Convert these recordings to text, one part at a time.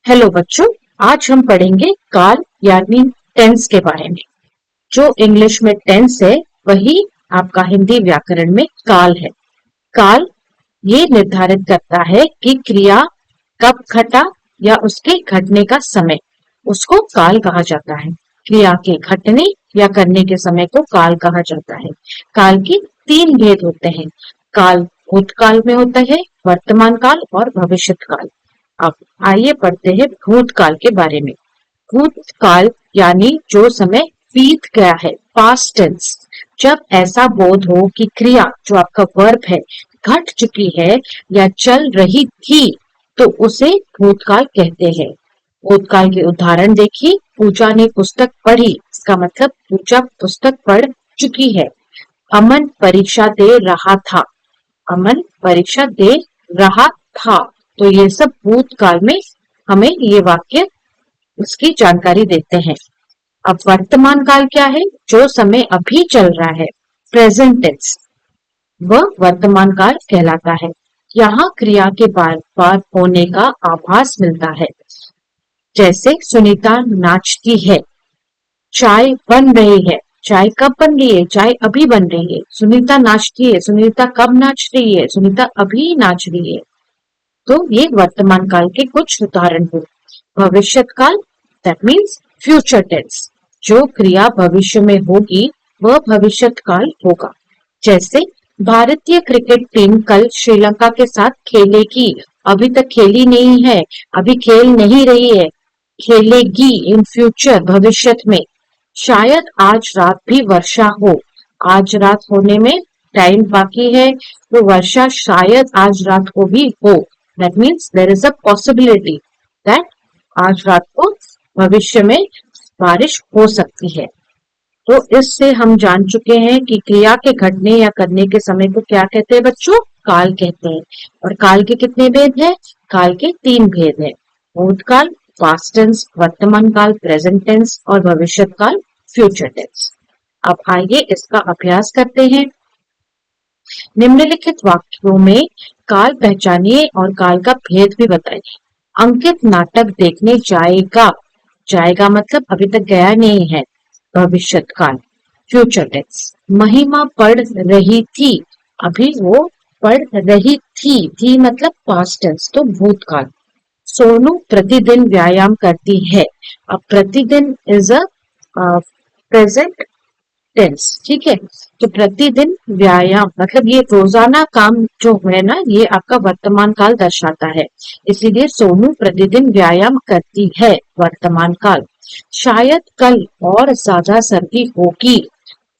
Hello बच्चों, आज हम पढ़ेंगे काल यानी टेंस के बारे में। जो इंग्लिश में टेंस है वही आपका हिंदी व्याकरण में काल है। काल ये निर्धारित करता है कि क्रिया कब घटा या उसके घटने का समय, उसको काल कहा जाता है। क्रिया के घटने या करने के समय को काल कहा जाता है। काल के तीन भेद होते हैं। काल भूतकाल में होता है, वर्तमान काल और भविष्यत काल। अब आइए पढ़ते हैं भूतकाल के बारे में। भूतकाल यानी जो समय बीत गया है, पास्ट टेंस। जब ऐसा बोध हो कि क्रिया जो आपका वर्ब है घट चुकी है या चल रही थी तो उसे भूतकाल कहते हैं। भूतकाल के उदाहरण देखिए। पूजा ने पुस्तक पढ़ी, इसका मतलब पूजा पुस्तक पढ़ चुकी है। अमन परीक्षा दे रहा था, अमन परीक्षा दे रहा था। तो ये सब भूतकाल में हमें ये वाक्य उसकी जानकारी देते हैं। अब वर्तमान काल क्या है? जो समय अभी चल रहा है, प्रेजेंट टेंस, वह वर्तमान काल कहलाता है। यहाँ क्रिया के बार बार होने का आभास मिलता है। जैसे सुनीता नाचती है, चाय बन रही है। चाय कब बन रही है? चाय अभी बन रही है। सुनीता नाचती है, सुनीता कब नाच रही है? सुनीता अभी नाच रही है। तो ये वर्तमान काल के कुछ उदाहरण हुए। भविष्यत काल, दैट मीन्स फ्यूचर टेंस। जो क्रिया भविष्य में होगी वह भविष्यत काल होगा। जैसे भारतीय क्रिकेट टीम कल श्रीलंका के साथ खेलेगी। अभी तक खेली नहीं है, अभी खेल नहीं रही है, खेलेगी इन फ्यूचर, भविष्य में। शायद आज रात भी वर्षा हो। आज रात होने में टाइम बाकी है, तो वर्षा शायद आज रात को भी हो। That means there is a possibility that आज रात को भविष्य में बारिश हो सकती है। तो इससे हम जान चुके हैं कि क्रिया के घटने या करने के समय को क्या कहते हैं बच्चों? काल कहते हैं। और काल के कितने भेद हैं? काल के तीन भेद हैं। भूतकाल, पास्ट टेंस, वर्तमान काल, प्रेजेंट टेंस, और भविष्यत काल, फ्यूचर टेंस। अब आइए इसका अभ्यास करते हैं। निम्नलिखित वाक्यों में काल पहचानिए और काल का भेद भी बताइए। अंकित नाटक देखने जाएगा। जाएगा मतलब अभी तक गया नहीं है, भविष्यत काल, फ्यूचर टेंस। महिमा पढ़ रही थी, अभी वो पढ़ रही थी मतलब पास्ट टेंस, तो भूतकाल। सोनू प्रतिदिन व्यायाम करती है। अब प्रतिदिन इज अ प्रेजेंट टेंस, ठीक है। तो प्रतिदिन व्यायाम मतलब ये रोजाना काम जो है ना, ये आपका वर्तमान काल दर्शाता है। इसीलिए सोनू प्रतिदिन व्यायाम करती है, वर्तमान काल। शायद कल और ज्यादा सर्दी होगी।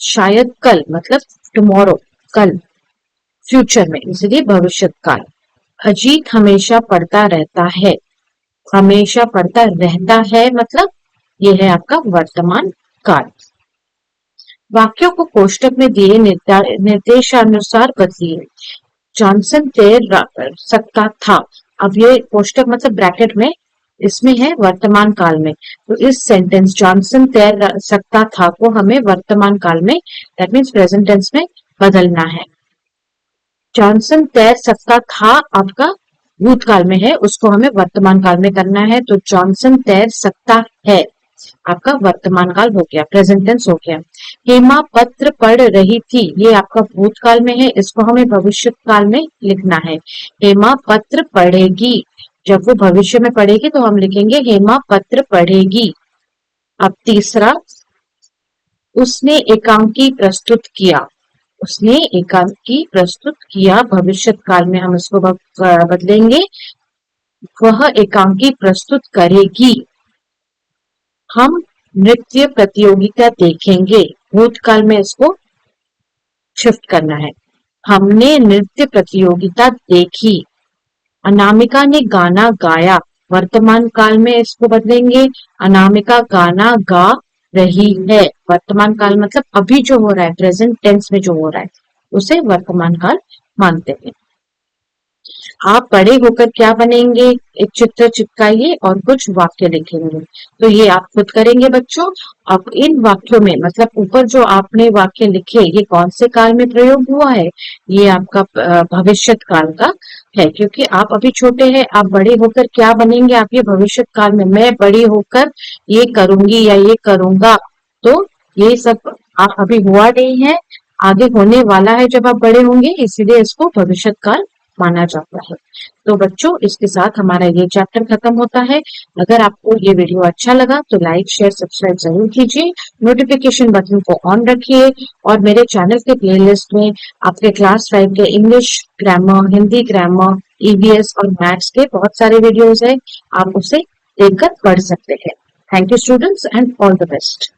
शायद कल मतलब टुमारो, कल, फ्यूचर में, इसलिए भविष्यत काल। अजीत हमेशा पढ़ता रहता है। हमेशा पढ़ता रहता है मतलब ये है आपका वर्तमान काल। वाक्यों को कोष्टक में दिए निर्देशानुसार बदलिए। जॉनसन तैर सकता था। अब ये कोष्टक मतलब ब्रैकेट में, इसमें है वर्तमान काल में। तो इस सेंटेंस जॉनसन तैर सकता था को हमें वर्तमान काल में, दैट मीन्स प्रेजेंट टेंस में बदलना है। जॉनसन तैर सकता था आपका भूतकाल में है, उसको हमें वर्तमान काल में करना है। तो जॉनसन तैर सकता है आपका वर्तमान काल हो गया, प्रेजेंट टेंस हो गया। हेमा पत्र पढ़ रही थी, ये आपका भूतकाल में है, इसको हमें भविष्य काल में लिखना है। हेमा पत्र पढ़ेगी, जब वो भविष्य में पढ़ेगी तो हम लिखेंगे हेमा पत्र पढ़ेगी। अब तीसरा, उसने एकांकी प्रस्तुत किया। उसने एकांकी प्रस्तुत किया, भविष्य काल में हम इसको बदलेंगे, वह एकांकी प्रस्तुत करेगी। हम नृत्य प्रतियोगिता देखेंगे, भूतकाल में इसको शिफ्ट करना है। हमने नृत्य प्रतियोगिता देखी। अनामिका ने गाना गाया, वर्तमान काल में इसको बदलेंगे, अनामिका गाना गा रही है। वर्तमान काल मतलब अभी जो हो रहा है, प्रेजेंट टेंस में जो हो रहा है, उसे वर्तमान काल मानते हैं। आप बड़े होकर क्या बनेंगे, एक चित्र चिपकाइए और कुछ वाक्य लिखेंगे। तो ये आप खुद करेंगे बच्चों। अब इन वाक्यों में मतलब ऊपर जो आपने वाक्य लिखे ये कौन से काल में प्रयोग हुआ है, ये आपका भविष्य काल का है, क्योंकि आप अभी छोटे हैं। आप बड़े होकर क्या बनेंगे, आप ये भविष्य काल में मैं बड़ी होकर ये करूंगी या ये करूंगा, तो ये सब आप अभी हुआ नहीं है, आगे होने वाला है जब आप बड़े होंगे, इसीलिए इसको भविष्य काल माना जाता है। तो बच्चों इसके साथ हमारा ये चैप्टर खत्म होता है। अगर आपको ये वीडियो अच्छा लगा तो लाइक शेयर सब्सक्राइब जरूर कीजिए, नोटिफिकेशन बटन को ऑन रखिए और मेरे चैनल के प्लेलिस्ट में आपके क्लास 5 के English grammar, Hindi grammar, EVS और मैथ्स के बहुत सारे वीडियोस है, आप उसे देखकर पढ़ सकते हैं। Thank you students and all the best.